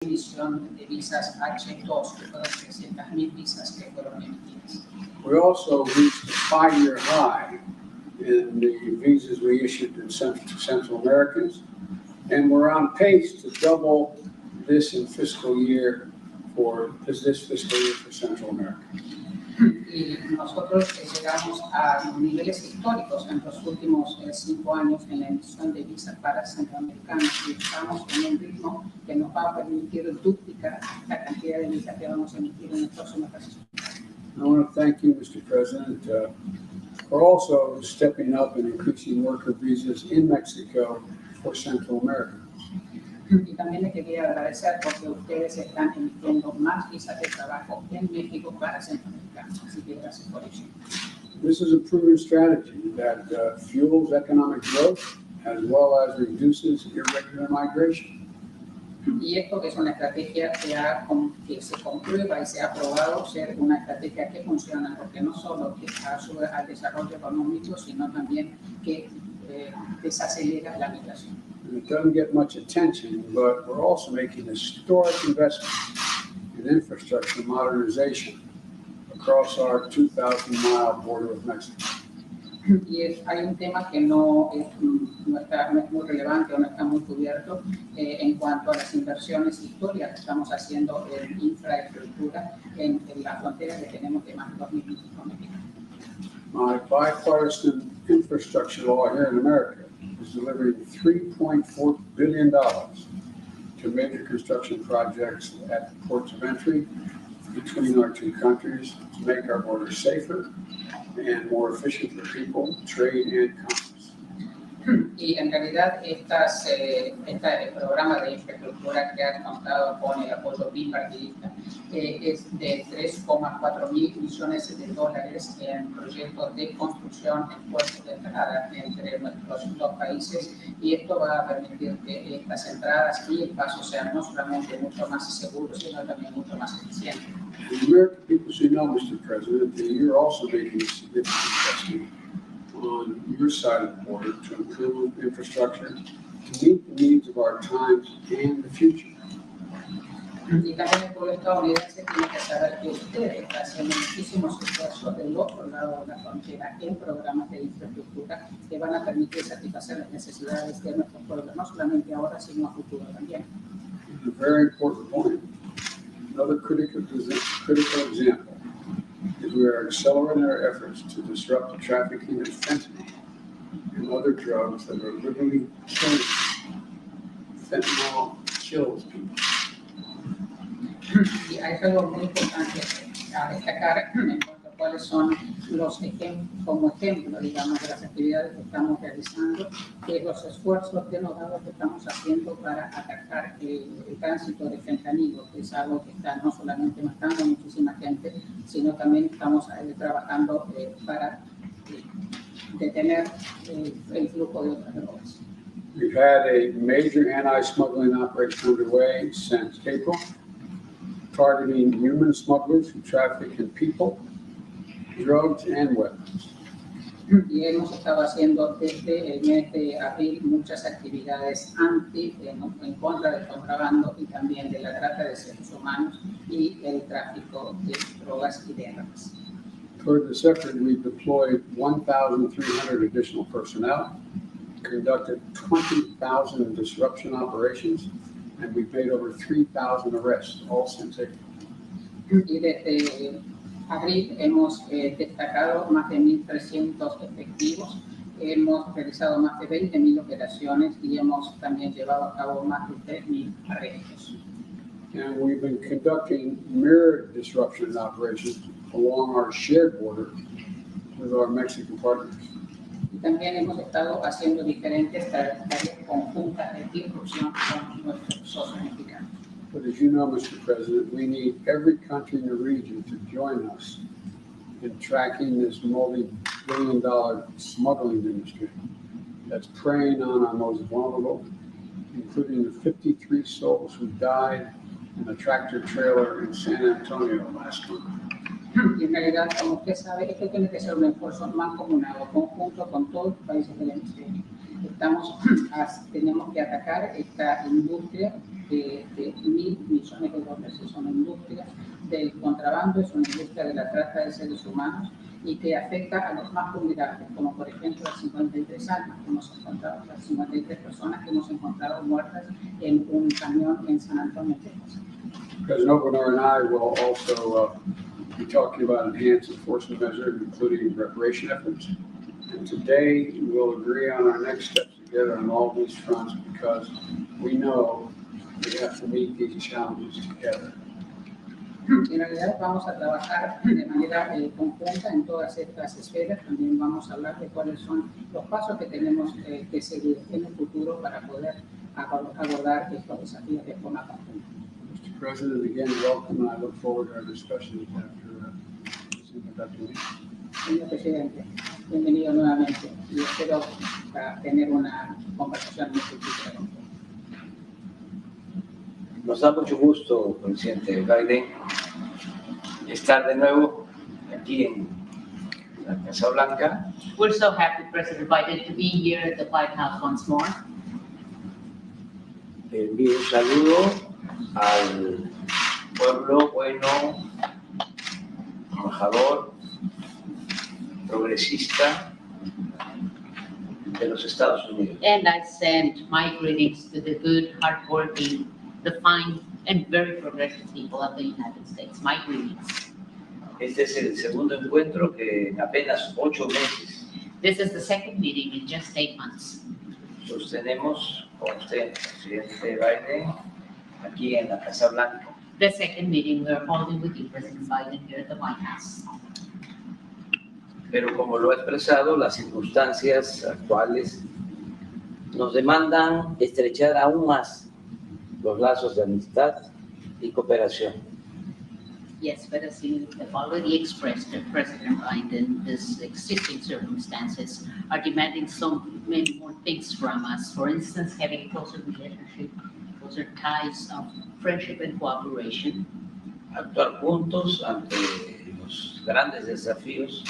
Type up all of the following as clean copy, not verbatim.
emisión de visas H2, que fueron 300,000 visas que fueron emitidas. We also reached a 5-year high in the visas we issued to Central Americans, and we're on pace to double this in fiscal year for this fiscal year for Central America. Y nosotros llegamos a niveles históricos en los últimos 5 años en la emisión de visas para centroamericanos, y estamos en un ritmo que nos va a permitir duplicar la cantidad de visas que vamos a emitir en el próximo ejercicio. I want to thank you, Mr. President, for also stepping up and increasing worker visas in Mexico for Central America. Y también le quería agradecer porque ustedes están emitiendo más visas de trabajo en México para centroamericanos. Así que gracias por ello. This is a proven strategy that fuels economic growth as well as reduces irregular migration. Y esto es una estrategia que se comprueba y se ha probado ser una estrategia que funciona, porque no solo que ayuda al desarrollo económico, sino también que desacelera la migración. It doesn't get much attention, but we're also making historic investments in infrastructure modernization across our 2,000-mile border with Mexico. Y hay un tema que no es muy relevante o no está muy cubierto en cuanto a las inversiones históricas que estamos haciendo en infraestructura en la frontera que tenemos de más de 2,000 millas con México. My bipartisan infrastructure law here in America is delivering $3.4 billion to major construction projects at the ports of entry between our two countries to make our borders safer and more efficient for people, trade, and commerce. Y en realidad este programa de infraestructura que ha contado con el apoyo bipartidista es de 3,4 mil millones de dólares en proyectos de construcción en puertos de entrada entre nuestros dos países, y esto va a permitir que estas entradas y el paso sean no solamente mucho más seguros, sino también mucho más eficientes. The American people should know, Mr. President, that you're also making a significant investment on your side of the border to improve infrastructure to meet the needs of our times and the future. Y también el pueblo estadounidense tiene que saber que usted está haciendo muchísimos esfuerzos del otro lado de la frontera en programas de infraestructura que van a permitir satisfacer las necesidades de nuestro pueblo, no solamente ahora, sino a futuro también. A very important point. Another critical example is we are accelerating our efforts to disrupt the trafficking of fentanyl and other drugs that are literally killing people. Fentanyl kills people. Y hay algo muy importante a destacar en cuanto a cuáles son los ejemplos, digamos, de las actividades que estamos realizando, que los esfuerzos denodados que estamos haciendo para atacar el tránsito de fentanilo, que es algo que está no solamente matando a muchísima gente, sino también estamos trabajando para detener el flujo de otras drogas. We've had a major anti-smuggling operation underway since April, targeting human smugglers who traffic in people, drugs, and weapons. Y hemos estado haciendo desde el mes de abril muchas actividades en contra del contrabando y también de la trata de seres humanos y el tráfico de drogas y de armas. Toward this effort, we've deployed 1,300 additional personnel, conducted 20,000 disruption operations, and we've made over 3,000 arrests, all since April. Y desde abril hemos destacado más de 1,300 efectivos, hemos realizado más de 20,000 operaciones y hemos también llevado a cabo más de 3,000 arrestos. And we've been conducting mirrored disruption operations along our shared border with our Mexican partners. Y también hemos estado haciendo diferentes tareas conjuntas de disrupción con nuestros socios mexicanos. But as you know, Mr. President, we need every country in the region to join us in tracking this multi-billion-dollar smuggling industry that's preying on our most vulnerable, including the 53 souls who died in a tractor trailer in San Antonio last month. Y en realidad, como usted sabe, esto tiene que ser un esfuerzo mancomunado, conjunto con todos los países del hemisferio. Tenemos que atacar esta industria de 1.000 millones de dólares. Es una industria del contrabando, es una industria de la trata de seres humanos y que afecta a los más vulnerables, como por ejemplo las 53 almas que hemos encontrado, las 53 personas que hemos encontrado muertas en un camión en San Antonio, Texas. President Obrador and I will also be talking about enhanced enforcement measures, including reparation efforts. And today, we'll agree on our next steps together on all these fronts because we know we have to meet these challenges together. En realidad vamos a trabajar de manera conjunta en todas estas esferas. También vamos a hablar de cuáles son los pasos que tenemos que seguir en el futuro para poder abordar estos desafíos de forma conjunta. Mr. President, again, welcome, and I look forward to our discussion after this introductory. Señor Presidente, bienvenido nuevamente y espero tener una conversación muy fructífera con usted. Nos da mucho gusto, presidente Biden, estar de nuevo aquí en la Casa Blanca. We're so happy, President Biden, to be here at the White House once more. Le envío un saludo al pueblo bueno, trabajador, progresista de los Estados Unidos. And I send my greetings to the good, hardworking, the fine, and very progressive people of the United States. My greetings. Este es el segundo encuentro que en apenas 8 meses This is the second meeting in just 8 months. sostenemos con usted, presidente Biden, aquí en la Casa Blanca. The second meeting we are holding with you, President Biden, here at the White House. Pero como lo he expresado, las circunstancias actuales nos demandan estrechar aún más los lazos de amistad y cooperación. Yes, but as you have already expressed, President Biden, these existing circumstances are demanding so many more things from us. For instance, having closer relationship, closer ties of friendship and cooperation. Actuar juntos ante los grandes desafíos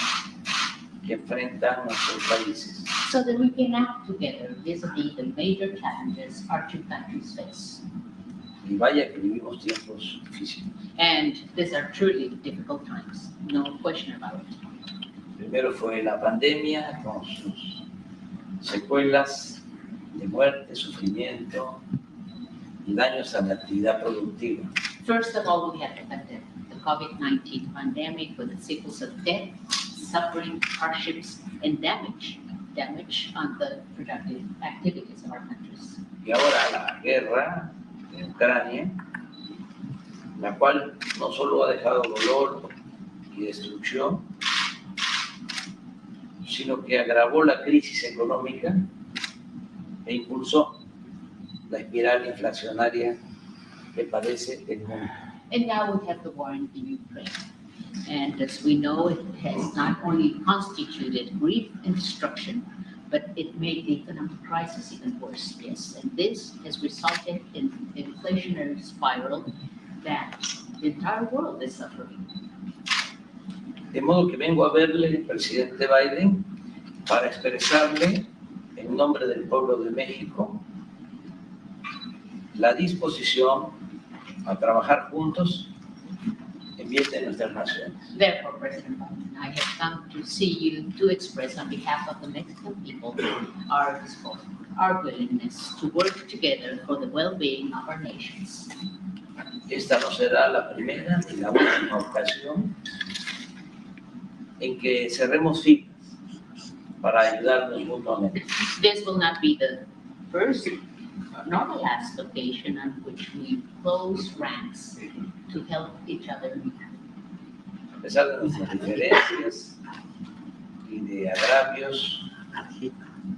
que enfrentan nuestros países. So that we can act together vis-a-vis the major challenges our two countries face. Y vaya que vivimos tiempos difíciles. And these are truly difficult times, no question about it. Primero fue la pandemia con sus secuelas de muerte, sufrimiento y daños a la actividad productiva. First of all, we had the COVID-19 pandemic with the sequels of death, suffering, hardships, and damage on the productive activities of our countries. Y ahora la guerra en Ucrania, la cual no solo ha dejado dolor y destrucción, sino que agravó la crisis económica e impulsó la espiral inflacionaria que padece el mundo. And now we have the war in Ukraine. And as we know, it has not only constituted grief and destruction, but it made the economic crisis even worse. Yes, and this has resulted in an inflationary spiral that the entire world is suffering. De modo que vengo a verle, presidente Biden, para expresarle en nombre del pueblo de México la disposición a trabajar juntos en bien de nuestras naciones. Therefore, President Biden, I have come to see you to express on behalf of the Mexican people our willingness to work together for the well-being of our nations. Esta no será la primera ni la última ocasión en que cerremos filas para ayudarnos mutuamente. This will not be the first nor the last occasion on which we close ranks to help each other. A pesar de nuestras diferencias y de agravios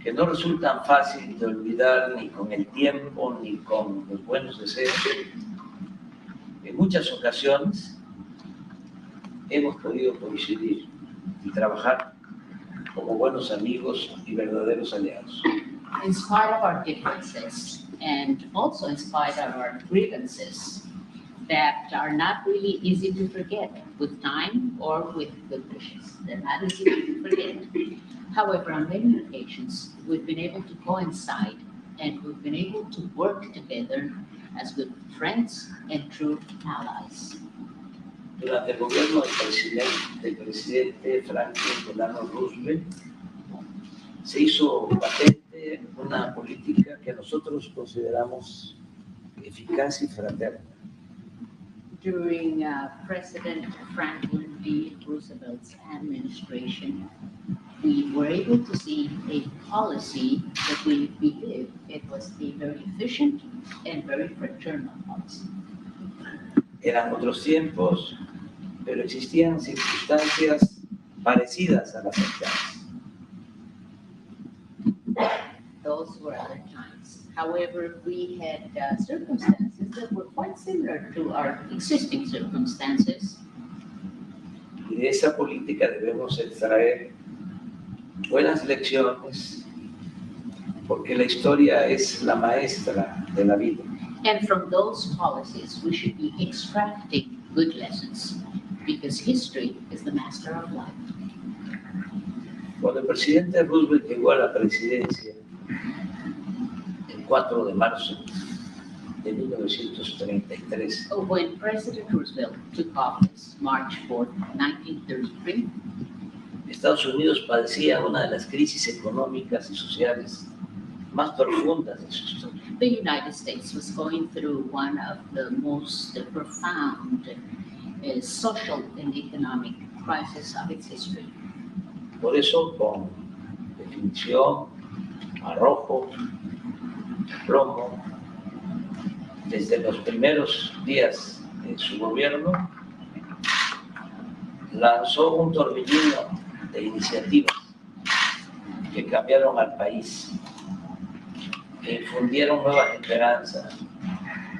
que no resultan fáciles de olvidar ni con el tiempo ni con los buenos deseos, en muchas ocasiones hemos podido coincidir y trabajar como buenos amigos y verdaderos aliados. In spite of our differences and also in spite of our grievances that are not really easy to forget with time or with good wishes. They're not easy to forget. However, on many occasions, we've been able to coincide and we've been able to work together as good friends and true allies. Durante el gobierno del presidente Franklin Delano Roosevelt, se hizo patente una política que nosotros consideramos eficaz y fraterna. During President Franklin D. Roosevelt's administration, we were able to see a policy that we believe it was a very efficient and very fraternal policy. Eran otros tiempos, pero existían circunstancias parecidas a las actuales. Those were other times. However, we had circumstances that were quite similar to our existing circumstances. Y de esa política debemos extraer buenas lecciones, porque la historia es la maestra de la vida. And from those policies, we should be extracting good lessons, because history is the master of life. Cuando el presidente Roosevelt llegó a la presidencia el 4 de marzo de 1933, When President Roosevelt took office, March 4, 1933, Estados Unidos padecía una de las crisis económicas y sociales más profundas de su historia. the United States was going through one of the most profound social and economic crises of its history. Por eso, con definición, arrojo, plomo, desde los primeros días de su gobierno, lanzó un torbellino de iniciativas que cambiaron al país, que infundieron nuevas esperanzas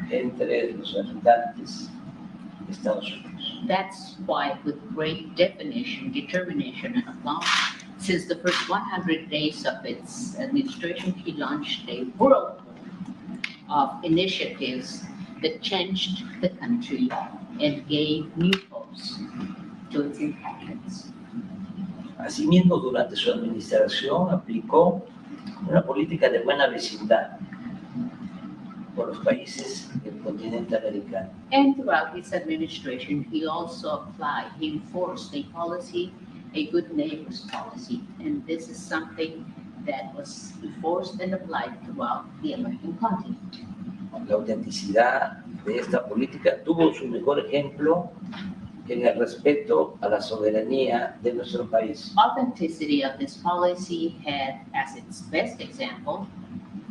entre los habitantes de Estados Unidos. That's why, with great definition, determination, and aplomb, since the first 100 days of its administration, he launched a whirlpool of initiatives that changed the country and gave new hopes to its inhabitants. Asimismo, durante su administración aplicó una política de buena vecindad por los países del continente americano. And throughout his administration, he also enforced a policy, a good neighbors policy. And this is something that was enforced and applied throughout the American continent. La autenticidad de esta política tuvo su mejor ejemplo en el respeto a la soberanía de nuestro país. Authenticity of this policy had as its best example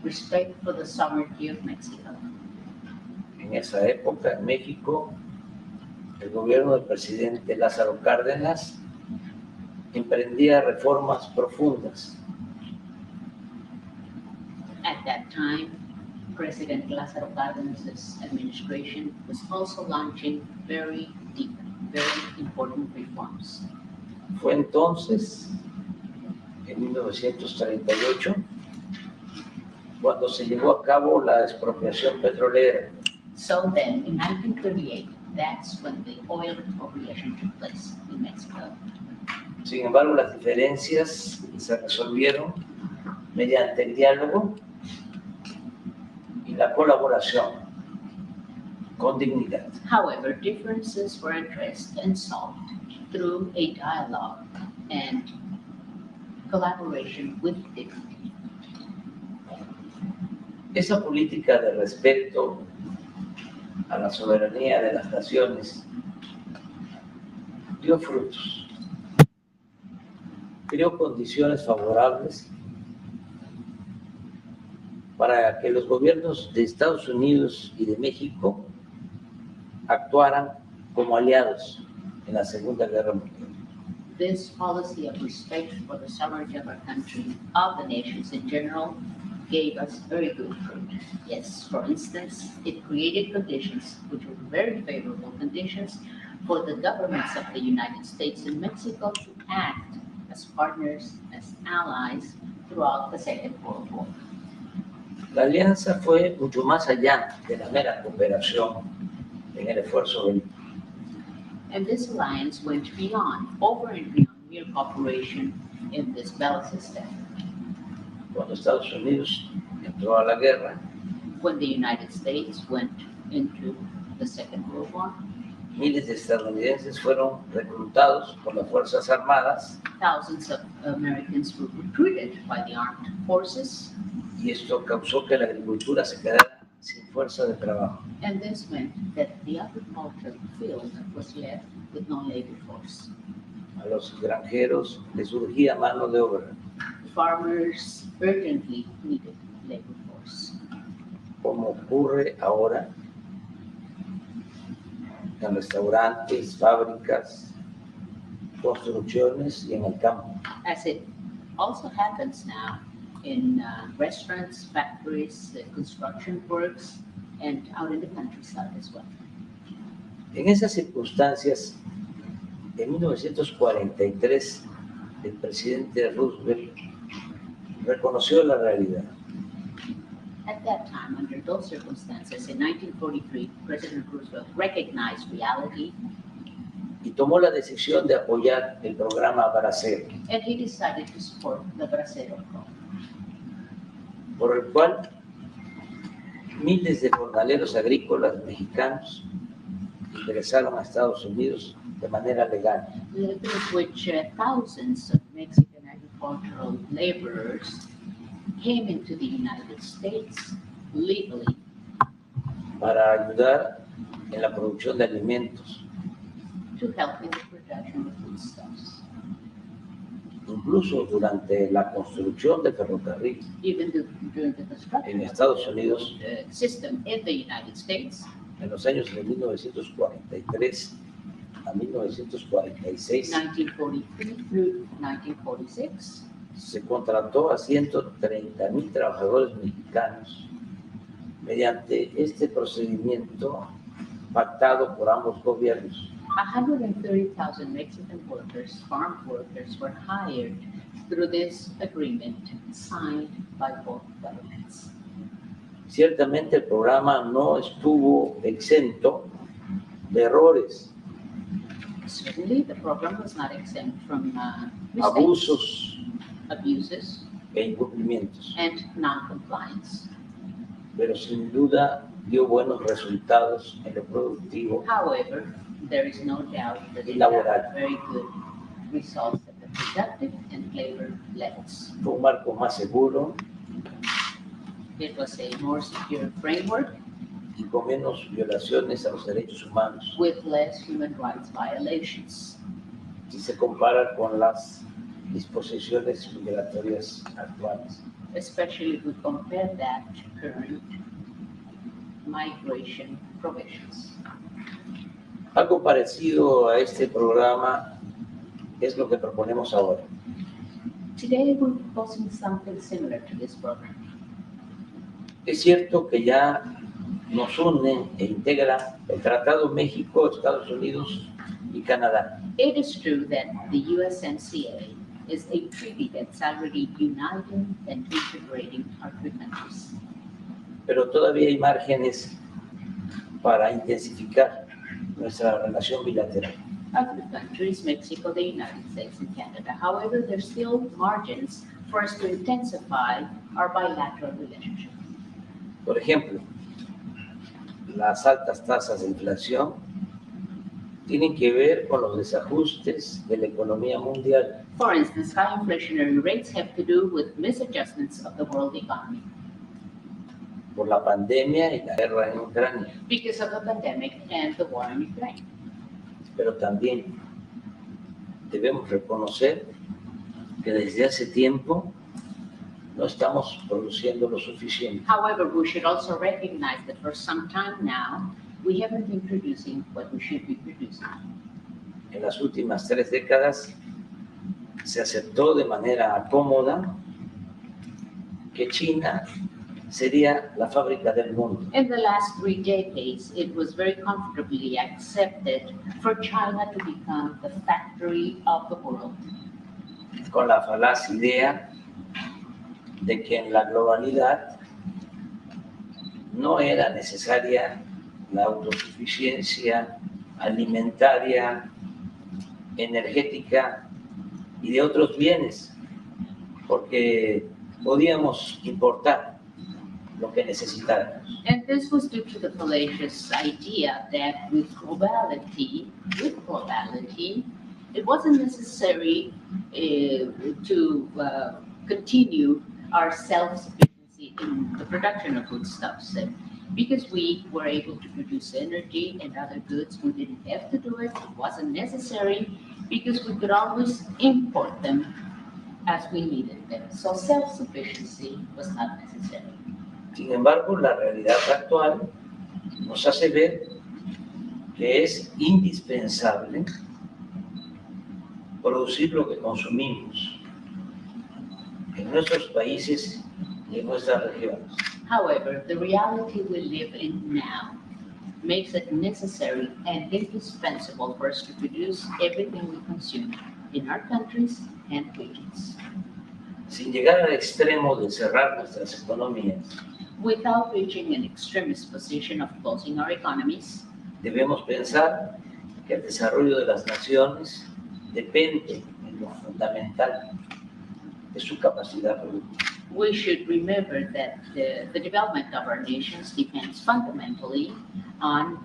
respect for the sovereignty of Mexico. En esa época, en México, el gobierno del presidente Lázaro Cárdenas emprendía reformas profundas. At that time, President Lázaro Cárdenas' administration was also launching very deep, very important reforms. Fue entonces, en 1938, cuando se llevó a cabo la expropiación petrolera. So then, in 1938, that's when the oil expropriation took place in Mexico. Sin embargo, las diferencias se resolvieron mediante el diálogo y la colaboración con dignidad. However, differences were addressed and solved through a dialogue and collaboration with dignity. Esa política de respeto a la soberanía de las naciones dio frutos. Creó condiciones favorables para que los gobiernos de Estados Unidos y de México actuaran como aliados en la Segunda Guerra Mundial. This policy of respect for the sovereignty of our country, of the nations in general, gave us very good fruit. Yes, for instance, it created conditions which were very favorable conditions for the governments of the United States and Mexico to act as partners, as allies throughout the Second World War. La alianza fue mucho más allá de la mera cooperación en el esfuerzo bélico. And this alliance went beyond, over and beyond mere cooperation in this bellicist effort. Cuando Estados Unidos entró a la guerra, when the United States went into the Second World War. Miles de estadounidenses fueron reclutados por las Fuerzas Armadas Thousands of Americans were recruited by the armed forces, y esto causó que la agricultura se quedara sin fuerza de trabajo. and this meant that the agricultural field was left with no labor force. A los granjeros les surgía mano de obra, Farmers urgently needed labor force. como ocurre ahora en restaurantes, fábricas, construcciones y en el campo. As it also happens now in restaurants, factories, construction works, and out in the countryside as well. En esas circunstancias, en 1943, el presidente Roosevelt reconoció la realidad. At that time, under those circumstances, in 1943, President Roosevelt recognized reality, Y tomó la decisión de apoyar el programa Bracero, and he decided to support the Bracero program, por el cual miles de jornaleros agrícolas mexicanos ingresaron a Estados Unidos de manera legal. through which thousands of Mexican agricultural laborers came into the United States legally para ayudar en la producción de alimentos. to help in the production of foodstuffs. Incluso durante la construcción del ferrocarril Even during the construction en of Estados Unidos, the system in the United States, en los años de 1943 a 1946, 1943 through 1946, se contrató a 130,000 trabajadores mexicanos mediante este procedimiento pactado por ambos gobiernos. 130,000 Mexican workers, farm workers, were hired through this agreement signed by both governments. Ciertamente el programa no estuvo exento de errores, Certainly, the program was not exempt from mistakes, abusos abuses, e incumplimientos, and non-compliance. pero sin duda dio buenos resultados en lo productivo However, there is no doubt that it Laboral. had very good results at the productive and labor levels. fue un marco más seguro It was a more secure framework y con menos violaciones a los derechos humanos with less human rights violations, si se compara con las disposiciones migratorias actuales. especially if we compare that to current migration provisions. Algo parecido a este programa es lo que proponemos ahora. Today, we're proposing something similar to this program. Es cierto que ya nos une e integra el Tratado México, Estados Unidos y Canadá. It is true that the USMCA is a treaty that's already uniting and integrating our two countries. Pero todavía hay márgenes para intensificar nuestra relación bilateral. Our two countries, Mexico, the United States, and Canada. However, there's still margins for us to intensify our bilateral relationship. Por ejemplo, las altas tasas de inflación tienen que ver con los desajustes de la economía mundial. For instance, high inflationary rates have to do with misadjustments of the world economy Por la pandemia y la guerra en Ucrania, because of the pandemic and the war in Ukraine. pero también debemos reconocer que desde hace tiempo no estamos produciendo lo suficiente. However, we should also recognize that for some time now, we haven't been producing what we should be producing. En las últimas 3 décadas se aceptó de manera cómoda que China sería la fábrica del mundo. In the last 3 decades, it was very comfortably accepted for China to become the factory of the world, Con la falaz idea de que en la globalidad no era necesaria la autosuficiencia alimentaria, energética y de otros bienes, porque podíamos importar lo que necesitáramos. And this was due to the fallacious idea that with globality, it wasn't necessary to continue our self-sufficiency in the production of foodstuffs. And because we were able to produce energy and other goods, we didn't have to do it. It wasn't necessary because we could always import them as we needed them. So self-sufficiency was not necessary. Sin embargo, la realidad actual nos hace ver que es indispensable producir lo que consumimos en nuestros países y en nuestras regiones. However, the reality we live in now makes it necessary and indispensable for us to produce everything we consume in our countries and regions. Sin llegar al extremo de cerrar nuestras economías, Without reaching an extremist position of closing our economies, debemos pensar que el desarrollo de las naciones depende en lo fundamental de su capacidad productiva. we should remember that the development of our nations depends fundamentally on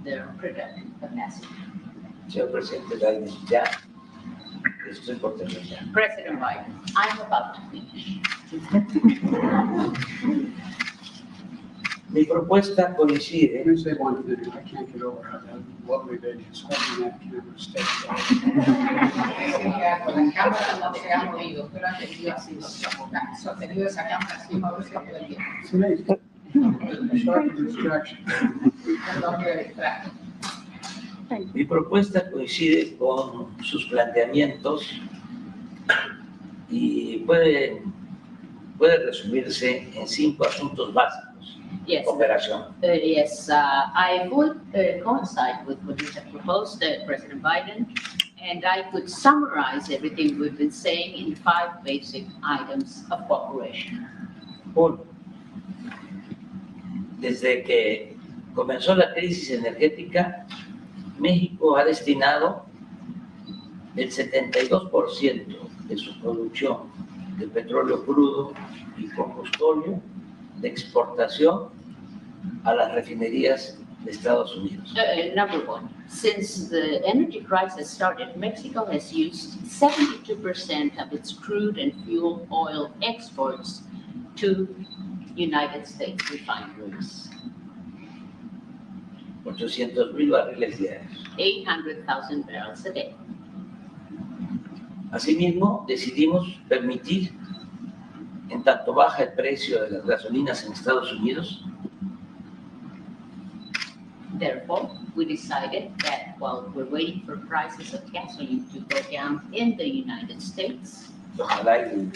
their productive capacity. Señor Presidente Biden, ya estoy por terminar. President Biden, I'm about to finish. Mi propuesta coincide Let me say one thing, I can't get over how that lovely lady is holding that camera steady. La cámara no se ha movido, pero ha tenido así, sostenido esa cámara así, moverse todo el tiempo. It's amazing. Sharp distraction. Perdón que me distraiga. Mi propuesta coincide con sus planteamientos y puede resumirse en 5 asuntos básicos. Yes, Cooperación, I would coincide with what you have proposed, President Biden, and I could summarize everything we've been saying in 5 basic items of cooperation. 1. Desde que comenzó la crisis energética, México ha destinado el 72% de su producción de petróleo crudo y combustóleo de exportación a las refinerías de Estados Unidos. Number 1, since the energy crisis started, Mexico has used 72% of its crude and fuel oil exports to United States refineries. 800,000 barriles diarios. 800,000 barrels a day. Asimismo, decidimos permitir, en tanto baja el precio de las gasolinas en Estados Unidos, Therefore, we decided that while we're waiting for prices of gasoline to go down in the United States, ojalá y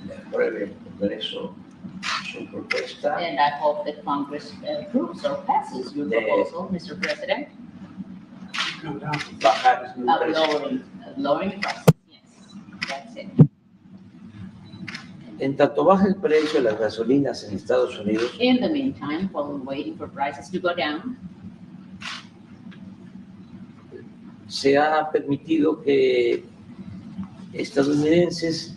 le apruebe el Congreso su propuesta and I hope that Congress approves or passes your proposal, Mr. President, Come down. bajar el of precio. lowering prices. Yes, that's it. En tanto baja el precio de las gasolinas en Estados Unidos, In the meantime, while we're waiting for prices to go down, se ha permitido que estadounidenses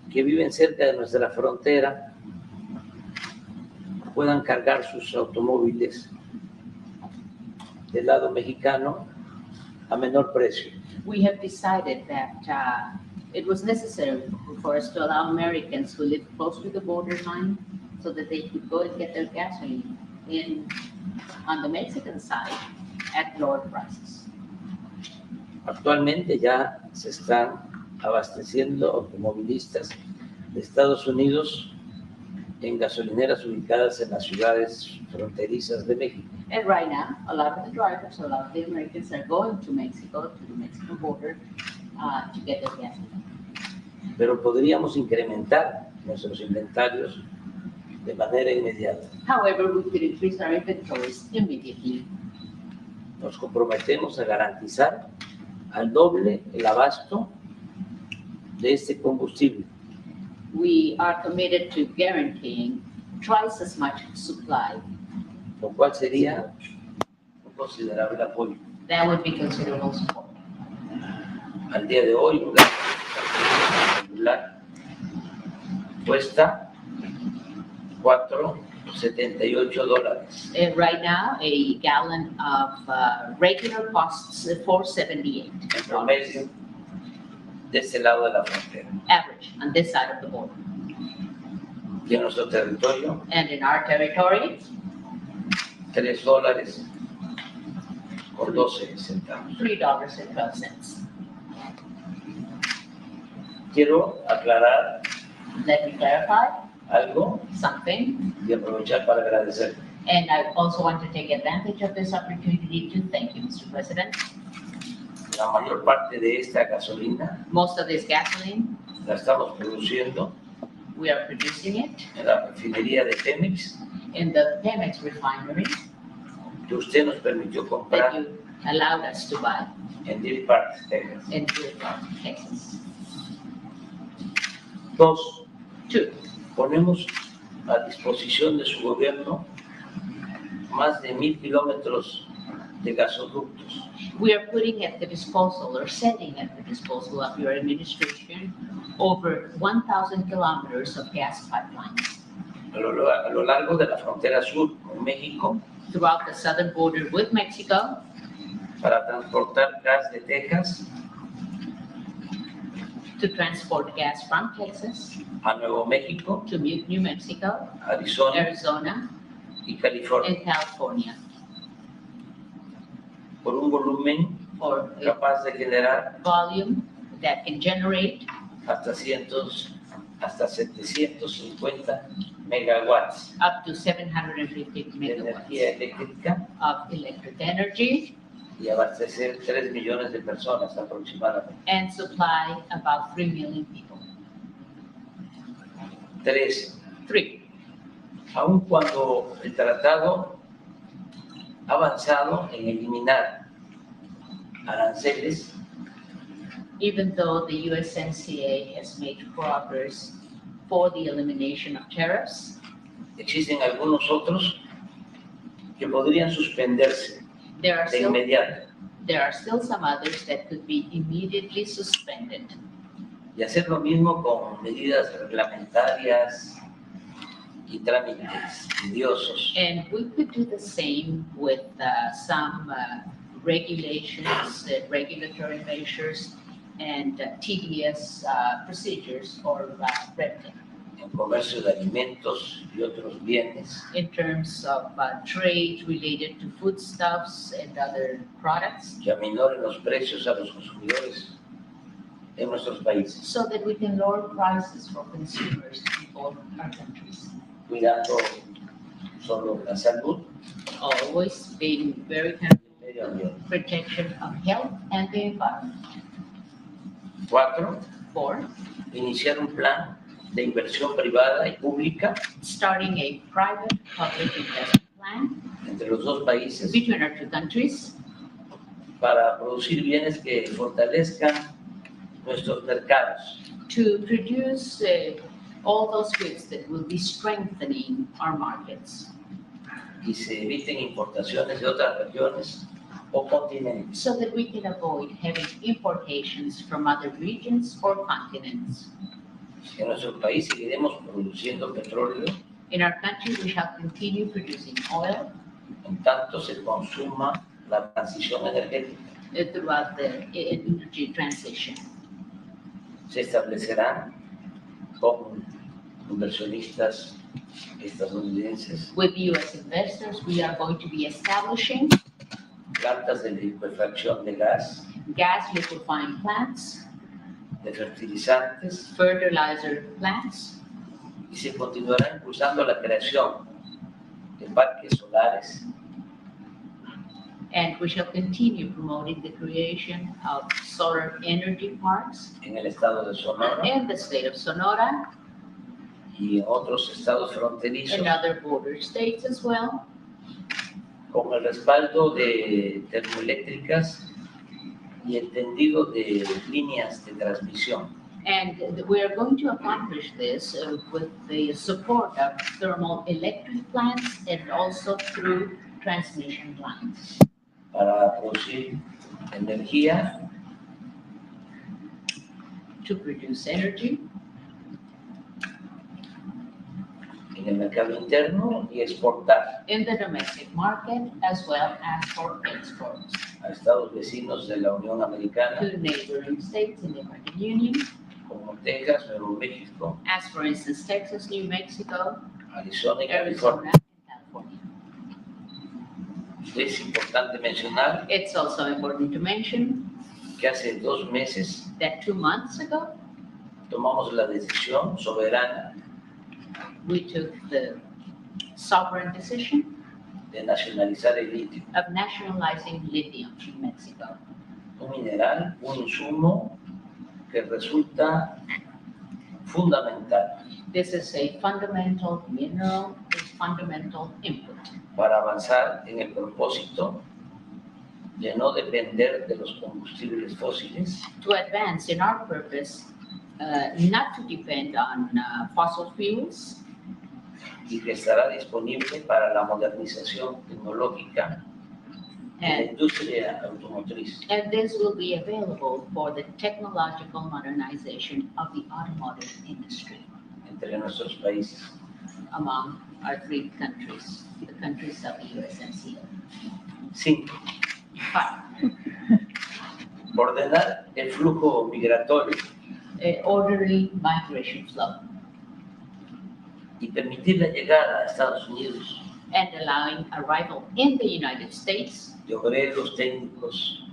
que viven cerca de nuestra frontera puedan cargar sus automóviles del lado mexicano a menor precio. we have decided that it was necessary for us to allow Americans who live close to the borderline so that they could go and get their gasoline on the Mexican side at lower prices. Actualmente ya se están abasteciendo automovilistas de Estados Unidos en gasolineras ubicadas en las ciudades fronterizas de México. And right now, a lot of the drivers, a lot of the Americans are going to Mexico, to the Mexican border, to get their gasoline. Pero podríamos incrementar nuestros inventarios de manera inmediata. However, we could increase our inventories immediately. Nos comprometemos a garantizar al doble el abasto de este combustible. We are committed to guaranteeing twice as much supply. Lo cual sería un considerable apoyo. That would be considerable support. Al día de hoy, un gas regular cuesta $4.78. Right now, a gallon of regular costs $4.78. En promedio, de este lado de la frontera. Average on this side of the border. Y en nuestro territorio, And in our territory, $3.12. $3.12. Quiero aclarar Let me clarify algo something. y aprovechar para agradecer. And I also want to take advantage of this opportunity to thank you, Mr. President. La mayor parte de esta gasolina Most of this gasoline, la estamos produciendo we are producing it en la refinería de Pemex, in the Pemex refinery que usted nos permitió that comprar you allowed us to buy en Deer Park, Texas. in Deer Park, Texas. 2, 2, ponemos a disposición de su gobierno más de 1,000 kilómetros de gasoductos. we are putting at the disposal or setting at the disposal of your administration over 1,000 kilometers of gas pipelines A lo largo de la frontera sur con México throughout the southern border with Mexico para transportar gas de Texas to transport gas from Texas a Nuevo México, to New Mexico, Arizona Arizona, y California, and California por un volumen for a capaz de generar volume that can generate hasta 750 megawatts up to 750 de megawatts energía eléctrica of electric energy y abastecer 3 millones de personas aproximadamente. and supply about 3 million people. 3. 3, Aun cuando el tratado ha avanzado en eliminar aranceles, even though the USMCA has made progress for the elimination of tariffs, existen algunos otros que podrían suspenderse there are de still inmediato some others that could be immediately suspended. y hacer lo mismo con medidas reglamentarias y trámites tediosos. And we could do the same with some regulations, regulatory measures, and tedious procedures or red tape En comercio de alimentos y otros bienes, in terms of trade related to foodstuffs and other products, que aminoren los precios a los consumidores en nuestros países, so that we can lower prices for consumers in both our countries. cuidando solo la salud Always being very y careful el medio ambiente. protection of health and the environment. 4. 4, Iniciar un plan de inversión privada y pública starting a private-public investment plan entre los dos países between our two countries para producir bienes que fortalezcan nuestros mercados to produce all those goods that will be strengthening our markets y se eviten importaciones de otras regiones o continentes. so that we can avoid having importations from other regions or continents. En nuestro país seguiremos produciendo petróleo In our country, we shall continue producing oil en tanto se consuma la transición energética. throughout the energy transition. Se establecerán con inversionistas estadounidenses With U.S. investors, we are going to be establishing plantas de liquefacción de gas, gas liquefying plants, de fertilizantes fertilizer plants, y se continuará impulsando la creación de parques solares and we shall continue promoting the creation of solar energy parks en el estado de Sonora in the state of Sonora y en otros estados fronterizos and other border states as well, con el respaldo de termoeléctricas y el tendido de líneas de transmisión. and we are going to accomplish this with the support of thermal electric plants and also through transmission lines Para producir energía to produce energy en el mercado interno y exportar in the domestic market as well as for exports a estados vecinos de la Unión Americana, to neighboring states in the American Union, como Texas, Nuevo México, as for instance Texas, New Mexico, Arizona y California. Arizona, and California. Es importante mencionar It's also important to mention que hace 2 meses that 2 months ago, tomamos la decisión soberana we took the sovereign decision de nacionalizar el litio, of nationalizing lithium in Mexico. un mineral, un insumo que resulta fundamental This is a fundamental mineral, a fundamental input para avanzar en el propósito de no depender de los combustibles fósiles to advance in our purpose, not to depend on fossil fuels, y que estará disponible para la modernización tecnológica de la and, industria automotriz. and this will be available for the technological modernization of the automotive industry Entre nuestros países. among our 3 countries, the countries of the USMCA. 5. 5. Ordenar el flujo migratorio Orderly migration flow y permitir la llegada a Estados Unidos and allowing arrival in the United States de obreros, técnicos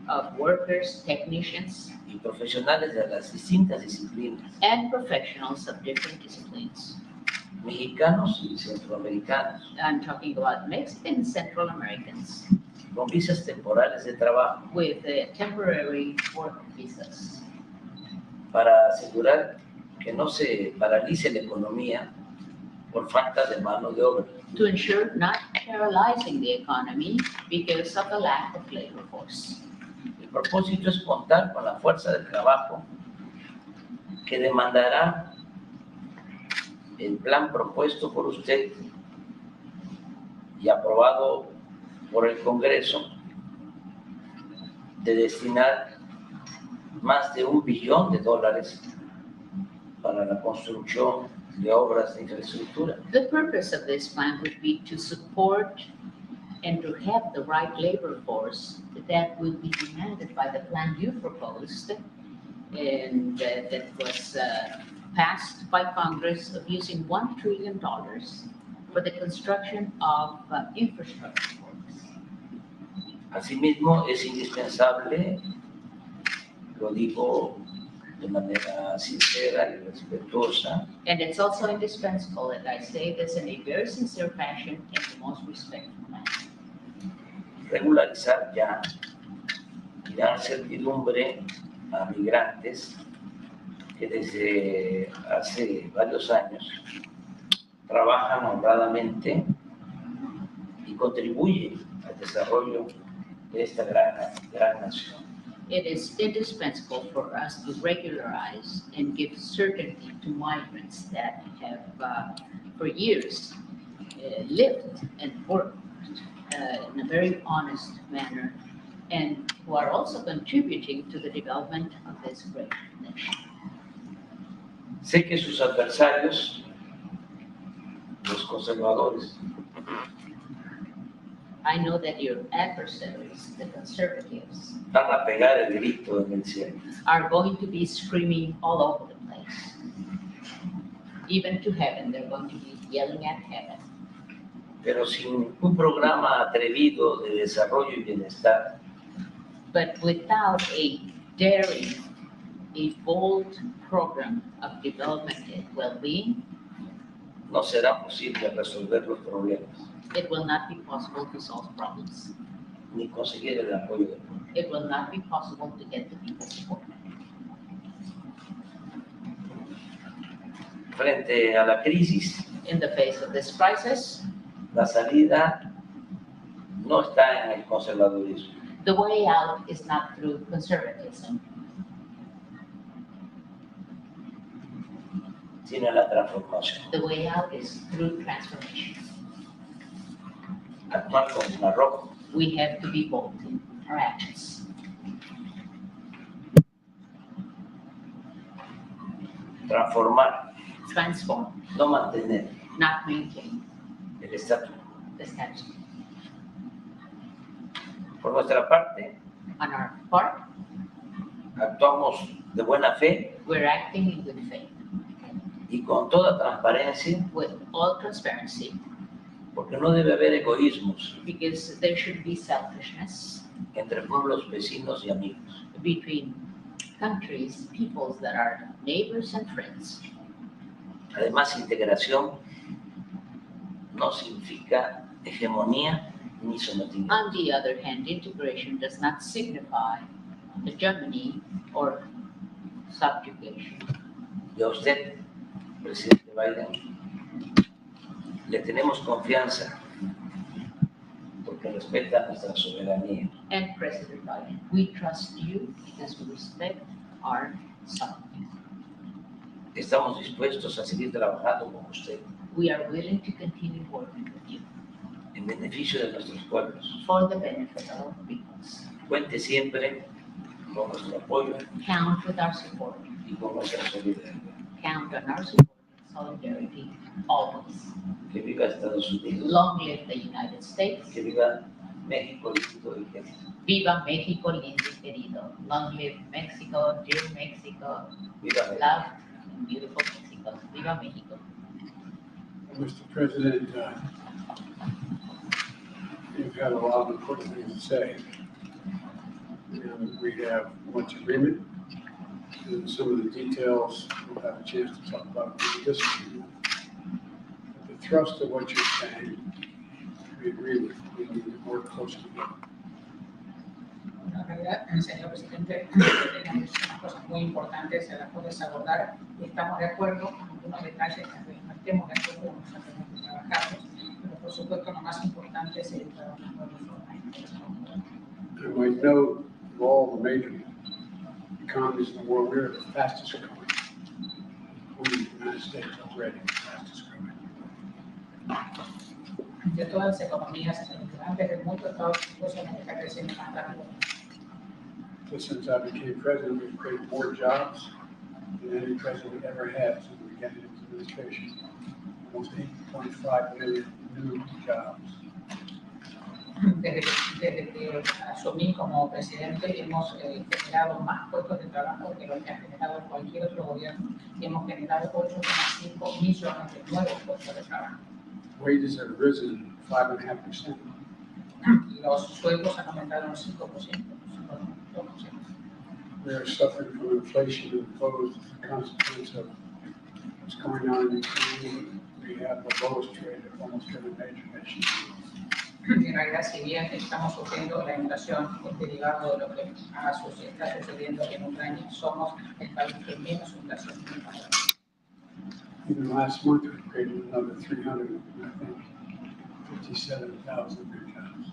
of workers, technicians, y profesionales de las distintas disciplinas, and professionals of different disciplines. mexicanos y centroamericanos, I'm talking about Mexican Central Americans con visas temporales de trabajo, with temporary work visas para asegurar que no se paralice la economía por falta de mano de obra. to ensure not paralyzing the economy because of the lack of labor force. El propósito es contar con la fuerza de trabajo que demandará el plan propuesto por usted y aprobado por el Congreso de destinar más de $1 billón para la construcción de obras de infraestructura. The purpose of this plan would be to support and to have the right labor force that will be demanded by the plan you proposed and that was passed by Congress of using $1 trillion for the construction of infrastructure works. Asimismo, es indispensable, lo digo de manera sincera y respetuosa, And it's also indispensable that I say this in a very sincere fashion in the most respectful manner. regularizar ya y dar certidumbre a migrantes que desde hace varios años trabajan honradamente y contribuyen al desarrollo de esta gran nación. It is indispensable for us to regularize and give certainty to migrants that have for years lived and worked in a very honest manner and who are also contributing to the development of this great nation. Sé que sus adversarios, los conservadores, I know that your adversaries, the conservatives, van a pegar el grito en el cielo. are going to be screaming all over the place. Even to heaven, they're going to be yelling at heaven. Pero sin un programa atrevido de desarrollo y bienestar, But without a daring, a bold program of development and well-being, no será posible resolver los problemas it will not be possible to solve problems. ni conseguir el apoyo del pueblo. It will not be possible to get the people's support. Frente a la crisis, In the face of this crisis, la salida no está en el conservadurismo, the way out is not through conservatism, sino en la transformación. the way out is through transformation. Actuar con arrojo, We have to be bold in our actions. transformar transform, no mantener not maintain el estatus. the status. Por nuestra parte, On our part, actuamos de buena fe we're acting in good faith, y con toda transparencia, with all transparency, porque no debe haber egoísmos because there should be selfishness entre pueblos vecinos y amigos. between countries, peoples that are neighbors and friends. Además, integración no significa hegemonía ni sometimiento. On the other hand, integration does not signify hegemony or subjugation. Y a usted, presidente Biden, le tenemos confianza porque respeta nuestra soberanía. And President Biden, we trust you because we respect our sovereignty. Estamos dispuestos a seguir trabajando con usted We are willing to continue working with you en beneficio de nuestros pueblos. for the benefit of our peoples. Cuente siempre con nuestro apoyo Count with our support. y con nuestra solidaridad. Count on our support and solidarity always. Que viva Estados Unidos, Long live the United States. que viva México, lindo y querido. Viva México, lindo y querido. Long live Mexico, dear Mexico. Viva México. Love and beautiful Mexico. Viva Mexico. Mr. President, you've had a lot of important things to say. And we have much agreement, and some of the details we'll have a chance to talk about in this agreement. But the thrust of what you're saying, we agree with. We need to work closely together. En realidad, señor presidente, tenemos unas cosas muy importantes en las cuales abordar y estamos de acuerdo en algunos detalles que no estemos de acuerdo, vamos a tener que trabajarlos, pero por supuesto lo más importante es seguir trabajando de forma integral. And we know of all the major economies in the world, we're the fastest growing. We, the United States, already the fastest growing. De todas las economías grandes del mundo, Estados Unidos es la que está creciendo más rápido. So since I became president, we've created more jobs than any president ever had since we began his administration. Almost 8.5 million new jobs. Desde que asumí como presidente hemos generado más puestos de trabajo que lo que ha generado cualquier otro gobierno y hemos generado 8,5 millones de nuevos puestos de trabajo. Wages have risen 5.5%. Los sueldos han aumentado un 5%. We are suffering from inflation imposed as a consequence of what's going on in Ukraine. We have the lowest rate of almost every major nation. En realidad, si bien estamos sufriendo la inflación derivado de lo que está sucediendo en Ucrania, somos el país que menos inflación tiene. Even last month, we created another 357,000 new jobs.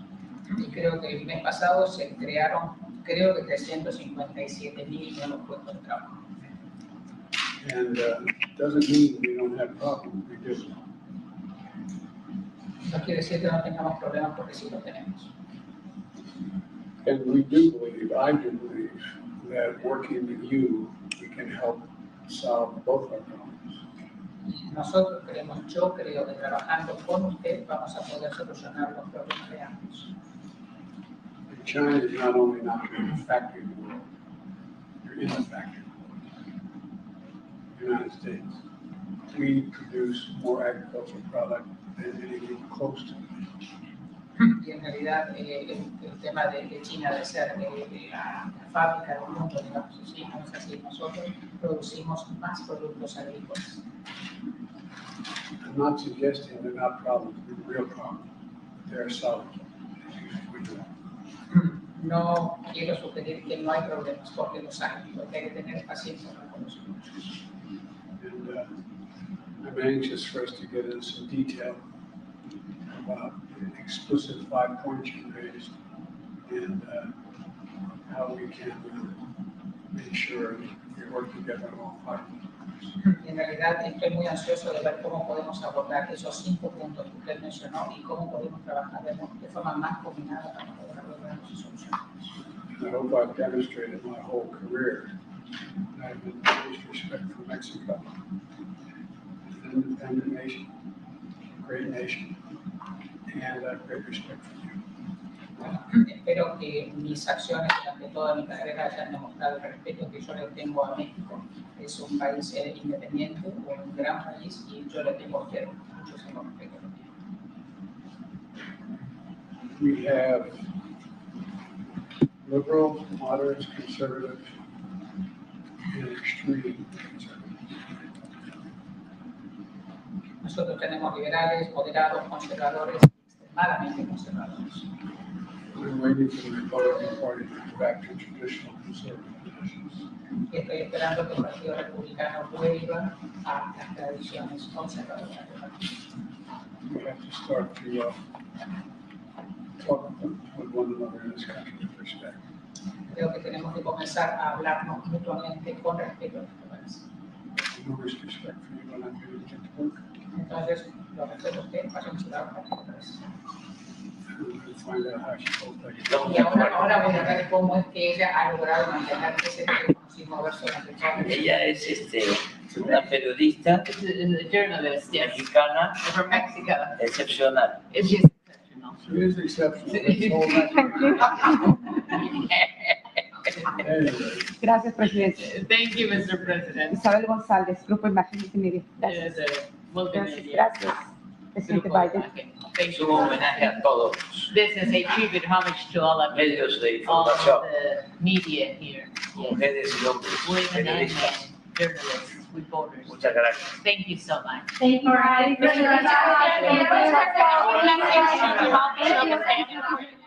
Y creo que el mes pasado se crearon, creo que 357,000 nuevos puestos de trabajo. And doesn't mean we don't have problems, we do. No quiere decir que no tengamos problemas porque sí los tenemos. And we do believe, I do believe, that working with you, we can help solve both our problems. Nosotros creemos, yo creo que trabajando con usted vamos a poder solucionar los problemas de ambos. And China is not only not in the factory in the world, you're in the factory. The United States. We produce more agricultural product than anything close to it. Y en realidad el tema de China de ser la fábrica del mundo, digamos así, no es así. Nosotros producimos más productos agrícolas. I'm not suggesting they're not problems, they're real problems. They're solved. We do. No quiero sugerir que no hay problemas, porque los hay, porque hay que tener paciencia con los problemas. And I'm anxious for us to get into some detail about the explicit 5 points you raised and how we can make sure we work together on all 5 points. En realidad estoy muy ansioso de ver cómo podemos abordar esos 5 puntos que usted mencionó y cómo podemos trabajar de forma más combinada para poder abordarlos y solucionarlos. I hope I've demonstrated my whole career. I've been raised respect for Mexico. independent nation, great nation, and I have great respect for you. Bueno, espero que mis acciones durante toda mi carrera hayan demostrado el respeto que yo le tengo a México. Es un país independiente, un gran país, y yo le tengo a usted muchísimo respeto. We have liberal, moderate, conservative, and extreme conservative. Nosotros tenemos liberales, moderados, conservadores, extremadamente conservadores. I'm waiting for the Republican Party to go back to traditional conservative positions. Y estoy esperando que el Partido Republicano vuelva a las tradiciones conservadoras. We have to start to talk with one another in this country with respect. Creo que tenemos que comenzar a hablarnos mutuamente con respeto a este país. No respect for you when I'm going to get to work. Entonces, lo respeto a usted, pasemos a trabajar. To find out how she told that. Estamos Y de acuerdo. ahora voy a ver cómo es que ella ha logrado mantener ese teléfono sin moverse durante todo el día. Ella es una periodista It's a journalist, yes, mexicana from Mexico. excepcional. It's just exceptional. She is exceptional. That's all that- Anyway, Gracias, presidente. Thank you, Mr. President. Isabel González, Grupo Imágenes y Media. Gracias. Yes, multimedia. Gracias. Presidente Grupo Biden. Imagen. Thank Es you. un homenaje a todos This is a tribute homage to all of you, medios de all información, the media here. Yes. mujeres y hombres, Women and men, periodistas. journalists, reporters. Muchas gracias. Thank you so much. Thank you. Thank you.